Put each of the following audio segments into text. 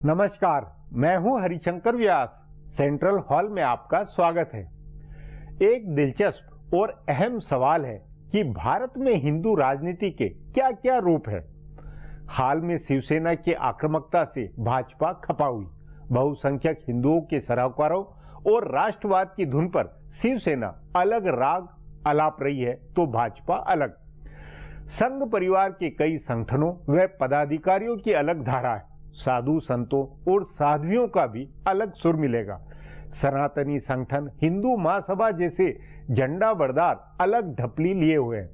नमस्कार, मैं हूं हरिशंकर व्यास। सेंट्रल हॉल में आपका स्वागत है। एक दिलचस्प और अहम सवाल है कि भारत में हिंदू राजनीति के क्या क्या रूप है। हाल में शिवसेना की आक्रामकता से भाजपा खपा हुई, बहुसंख्यक हिंदुओं के सरोकारों और राष्ट्रवाद की धुन पर शिवसेना अलग राग अलाप रही है तो भाजपा अलग। संघ परिवार के कई संगठनों व पदाधिकारियों की अलग धारा है। साधु संतों और साध्वियों का भी अलग सुर मिलेगा। सनातनी संगठन, हिंदू महासभा जैसे झंडा बरदार अलग ढपली लिए हुए हैं।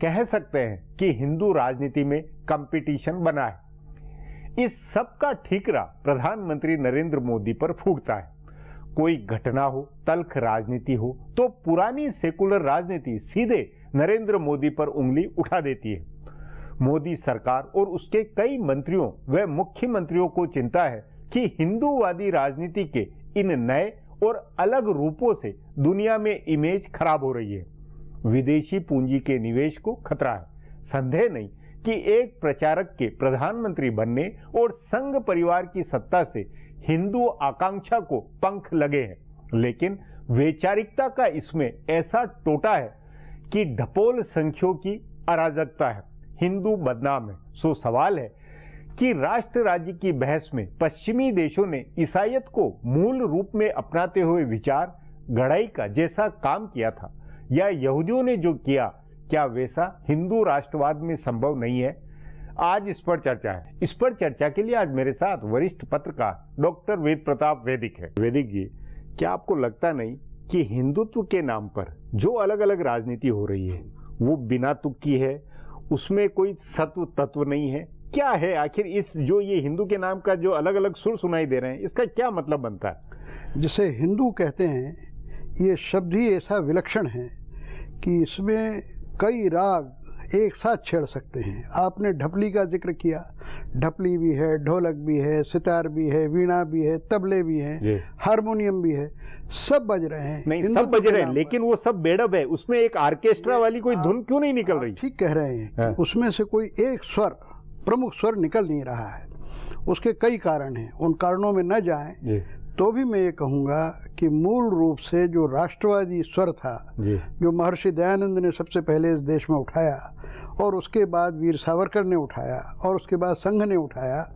कह सकते हैं कि हिंदू राजनीति में कंपटीशन बना है। इस सब का ठीकरा प्रधानमंत्री नरेंद्र मोदी पर फूटता है। कोई घटना हो, तल्ख राजनीति हो तो पुरानी सेकुलर राजनीति सीधे नरेंद्र मोदी पर उंगली उठा देती है। मोदी सरकार और उसके कई मंत्रियों व मुख्यमंत्रियों को चिंता है कि हिंदूवादी राजनीति के इन नए और अलग रूपों से दुनिया में इमेज खराब हो रही है। विदेशी पूंजी के निवेश को खतरा है। संदेह नहीं कि एक प्रचारक के प्रधानमंत्री बनने और संघ परिवार की सत्ता से हिंदू आकांक्षा को पंख लगे हैं, लेकिन वैचारिकता का इसमें ऐसा टोटा है कि ढपोल संख्यों की अराजकता है। हिंदू बदनाम है। सो सवाल है कि राष्ट्र राज्य की बहस में पश्चिमी देशों ने ईसाईयत को मूल रूप में अपनाते हुए विचार गढ़ाई का जैसा काम किया था, या यहूदियों ने जो किया, क्या वैसा हिंदू राष्ट्रवाद में संभव नहीं है? आज इस पर चर्चा है। इस पर चर्चा के लिए आज मेरे साथ वरिष्ठ पत्रकार डॉक्टर वेद प्रताप वैदिक है। वैदिक जी, क्या आपको लगता नहीं कि हिंदुत्व के नाम पर जो अलग अलग राजनीति हो रही है वो बिना तुक की है, उसमें कोई सत्व तत्व नहीं है? क्या है आखिर इस जो ये हिंदू के नाम का जो अलग अलग सुर सुनाई दे रहे हैं, इसका क्या मतलब बनता है? जिसे हिंदू कहते हैं, ये शब्द ही ऐसा विलक्षण है कि इसमें कई राग एक साथ छेड़ सकते हैं। आपने ढपली का जिक्र किया, ढपली भी है, ढोलक भी है, सितार भी है, वीणा भी है, तबले भी हैं, हारमोनियम भी है, सब बज रहे हैं। नहीं, सब बज रहे हैं, लेकिन वो सब बेडब है। उसमें एक ऑर्केस्ट्रा वाली कोई धुन क्यों नहीं निकल रही? ठीक कह रहे हैं। उसमें से कोई एक स्वर, प्रमुख स्वर निकल नहीं रहा है। उसके कई कारण हैं, उन कारणों में न जाएं तो भी मैं ये कहूँगा कि मूल रूप से जो राष्ट्रवादी स्वर था, जो महर्षि दयानंद ने सबसे पहले इस देश में उठाया और उसके बाद वीर सावरकर ने उठाया और उसके बाद संघ ने उठाया,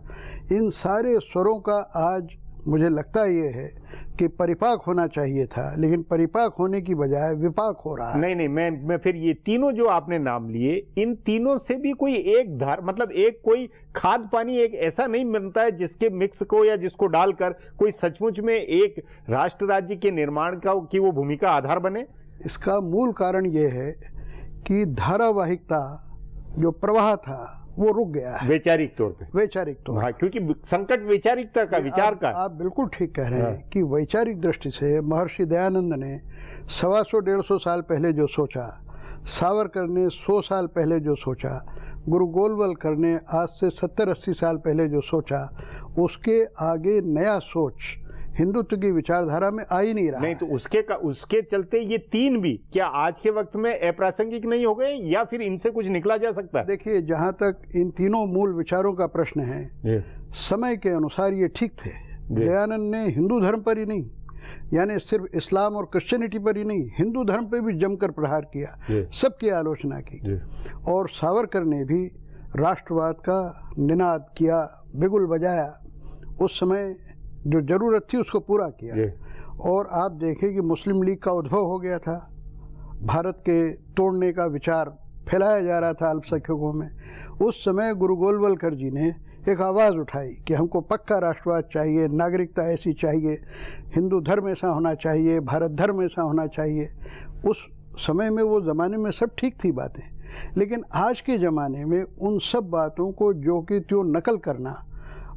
इन सारे स्वरों का आज मुझे लगता ये है कि परिपाक होना चाहिए था, लेकिन परिपाक होने की बजाय विपाक हो रहा है। नहीं, मैं फिर ये तीनों जो आपने नाम लिए, इन तीनों से भी कोई एक धार, मतलब एक कोई खाद पानी एक ऐसा नहीं बनता है जिसके मिक्स को या जिसको डालकर कोई सचमुच में एक राष्ट्र राज्य के निर्माण का की वो भूमिका आधार बने। इसका मूल कारण ये है कि धारावाहिकता जो प्रवाह था वो रुक गया है वैचारिक तौर पे। हाँ, क्योंकि संकट वैचारिकता का, विचार का। आप बिल्कुल ठीक कह रहे हैं कि वैचारिक दृष्टि से महर्षि दयानंद ने 125-150 साल पहले जो सोचा, सावरकर ने 100 साल पहले जो सोचा, गुरु गोलवलकर ने आज से 70-80 साल पहले जो सोचा, उसके आगे नया सोच हिंदुत्व की विचारधारा में आ ही नहीं रहा। नहीं तो उसके चलते ये तीन भी क्या आज के वक्त में अप्रासंगिक नहीं हो गए, या फिर इनसे कुछ निकला जा सकता है? देखिए, जहाँ तक इन तीनों मूल विचारों का प्रश्न है, समय के अनुसार ये ठीक थे। दयानंद ने हिंदू धर्म पर ही नहीं, यानी सिर्फ इस्लाम और क्रिश्चियनिटी पर ही नहीं, हिंदू धर्म पर भी जमकर प्रहार किया, सबकी आलोचना की। और सावरकर ने भी राष्ट्रवाद का निनाद किया, बिगुल बजाया, उस समय जो जरूरत थी उसको पूरा किया। और आप देखें कि मुस्लिम लीग का उद्भव हो गया था, भारत के तोड़ने का विचार फैलाया जा रहा था अल्पसंख्यकों में। उस समय गुरु गोलवलकर जी ने एक आवाज़ उठाई कि हमको पक्का राष्ट्रवाद चाहिए, नागरिकता ऐसी चाहिए, हिंदू धर्म ऐसा होना चाहिए, भारत धर्म ऐसा होना चाहिए। उस समय में, वो ज़माने में सब ठीक थी बातें, लेकिन आज के ज़माने में उन सब बातों को जो कि त्यों नकल करना,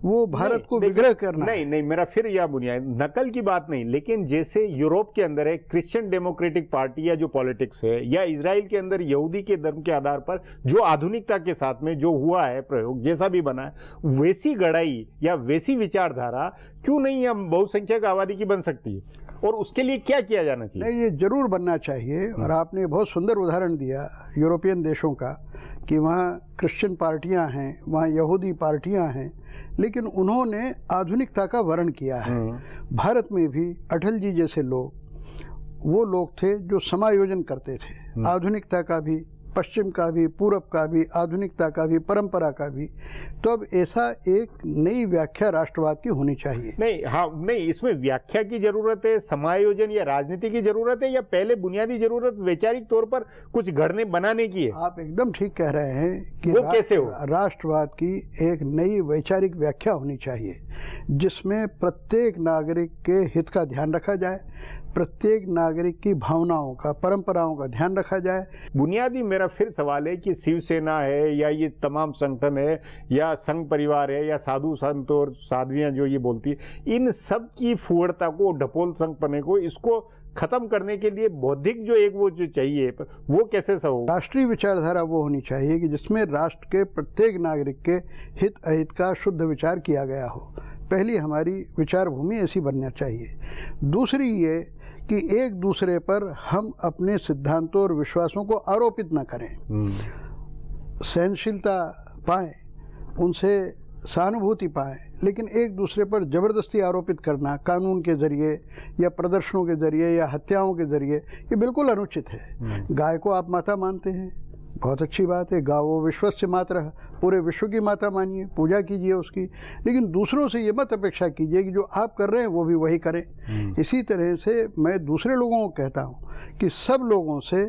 वो भारत को विग्रह करना। नहीं, मेरा फिर यह बुनियाद नकल की बात नहीं, लेकिन जैसे यूरोप के अंदर है क्रिश्चियन डेमोक्रेटिक पार्टी या जो पॉलिटिक्स है, या इजराइल के अंदर यहूदी के धर्म के आधार पर जो आधुनिकता के साथ में जो हुआ है प्रयोग, जैसा भी बना है, वैसी गढ़ाई या वैसी विचारधारा क्यों नहीं हम बहुसंख्यक आबादी की बन सकती है? और उसके लिए क्या किया जाना चाहिए? नहीं, ये जरूर बनना चाहिए। और आपने बहुत सुंदर उदाहरण दिया यूरोपियन देशों का कि वहाँ क्रिश्चियन पार्टियां हैं, वहाँ यहूदी पार्टियां हैं, लेकिन उन्होंने आधुनिकता का वर्ण किया है। भारत में भी अटल जी जैसे लोग वो लोग थे जो समायोजन करते थे, आधुनिकता का भी, पश्चिम का भी, पूरब का भी, आधुनिकता का भी, परंपरा का भी। तो अब ऐसा एक नई व्याख्या राष्ट्रवाद की होनी चाहिए। नहीं, हाँ, नहीं, इसमें व्याख्या की जरूरत है, समायोजन या राजनीति की जरूरत है, या पहले बुनियादी जरूरत वैचारिक तौर पर कुछ गढ़ने बनाने की है? आप एकदम ठीक कह रहे हैं कि वो कैसे हो? राष्ट्रवाद की एक नई वैचारिक व्याख्या होनी चाहिए जिसमें प्रत्येक नागरिक के हित का ध्यान रखा जाए, प्रत्येक नागरिक की भावनाओं का, परंपराओं का ध्यान रखा जाए। बुनियादी मेरा फिर सवाल है कि शिवसेना है या ये तमाम संगठन है या संघ परिवार है या साधु संत और साध्वियां जो ये बोलती है, इन सब की फुहड़ता को, ढपोल संघपने को, इसको खत्म करने के लिए बौद्धिक जो एक वो जो चाहिए, वो कैसे सब हो? राष्ट्रीय विचारधारा वो होनी चाहिए कि जिसमें राष्ट्र के प्रत्येक नागरिक के हित अहित का शुद्ध विचार किया गया हो। पहली हमारी विचार भूमि ऐसी बनना चाहिए। दूसरी ये कि एक दूसरे पर हम अपने सिद्धांतों और विश्वासों को आरोपित न करें, सहनशीलता पाएं, उनसे सहानुभूति पाएं, लेकिन एक दूसरे पर जबरदस्ती आरोपित करना कानून के जरिए या प्रदर्शनों के जरिए या हत्याओं के जरिए, ये बिल्कुल अनुचित है। गाय को आप माता मानते हैं, बहुत अच्छी बात है, गावो विश्वस्य मातरः, पूरे विश्व की माता मानिए, पूजा कीजिए उसकी, लेकिन दूसरों से ये मत अपेक्षा कीजिए कि जो आप कर रहे हैं वो भी वही करें। इसी तरह से मैं दूसरे लोगों को कहता हूँ कि सब लोगों से,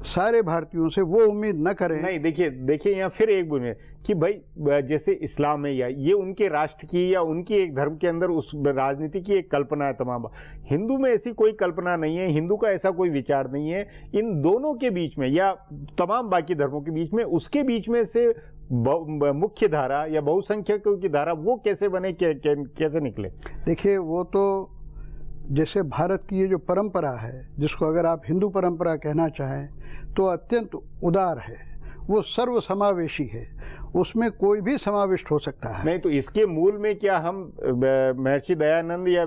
सारे भारतीयों से वो उम्मीद न करें। नहीं, देखिए यहाँ फिर एक बुनियाद कि भाई जैसे इस्लाम है या ये उनके राष्ट्र की या उनकी एक धर्म के अंदर उस राजनीति की एक कल्पना है तमाम। हिंदू में ऐसी कोई कल्पना नहीं है, हिंदू का ऐसा कोई विचार नहीं है। इन दोनों के बीच में या तमाम बाकी धर्मों के बीच में, उसके बीच में से मुख्य धारा या बहुसंख्यकों की धारा वो कैसे बने, कैसे निकले? देखिए, वो तो जैसे भारत की ये जो परंपरा है, जिसको अगर आप हिंदू परंपरा कहना चाहें तो अत्यंत उदार है, वो सर्व समावेशी है, उसमें कोई भी समाविष्ट हो सकता है। नहीं, तो इसके मूल में क्या हम महर्षि दयानंद या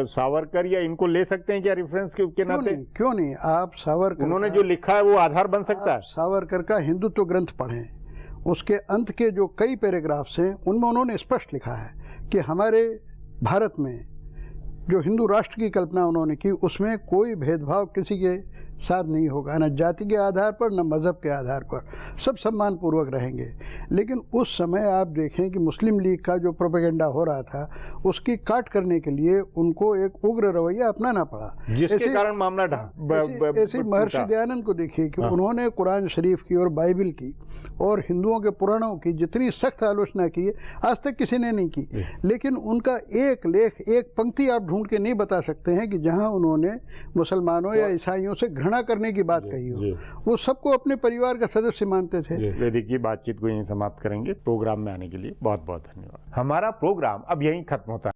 सावरकर या इनको ले सकते हैं क्या रेफरेंस के नाते? क्यों नहीं, आप सावरकर, उन्होंने जो लिखा है वो आधार बन सकता है। सावरकर का हिंदुत्व ग्रंथ पढ़ें, उसके अंत के जो कई पैराग्राफ्स हैं उनमें उन्होंने स्पष्ट लिखा है कि हमारे भारत में जो हिंदू राष्ट्र की कल्पना उन्होंने की, उसमें कोई भेदभाव किसी के साथ नहीं होगा, न जाति के आधार पर न मज़हब के आधार पर, सब सम्मानपूर्वक रहेंगे। लेकिन उस समय आप देखें कि मुस्लिम लीग का जो प्रोपेगेंडा हो रहा था, उसकी काट करने के लिए उनको एक उग्र रवैया अपनाना पड़ा, जिसके कारण मामला ऐसे महर्षि दयानंद को देखिए कि उन्होंने कुरान शरीफ की और बाइबल की और हिंदुओं के पुराणों की जितनी सख्त आलोचना की है, आज तक किसी ने नहीं की। लेकिन उनका एक लेख, एक पंक्ति आप ढूंढ के नहीं बता सकते हैं कि जहां उन्होंने मुसलमानों या ईसाइयों से घृणा करने की बात कही हो। वो सबको अपने परिवार का सदस्य मानते थे। वैदिक की बातचीत को यहीं समाप्त करेंगे। प्रोग्राम में आने के लिए बहुत बहुत धन्यवाद। हमारा प्रोग्राम अब यहीं खत्म होता है।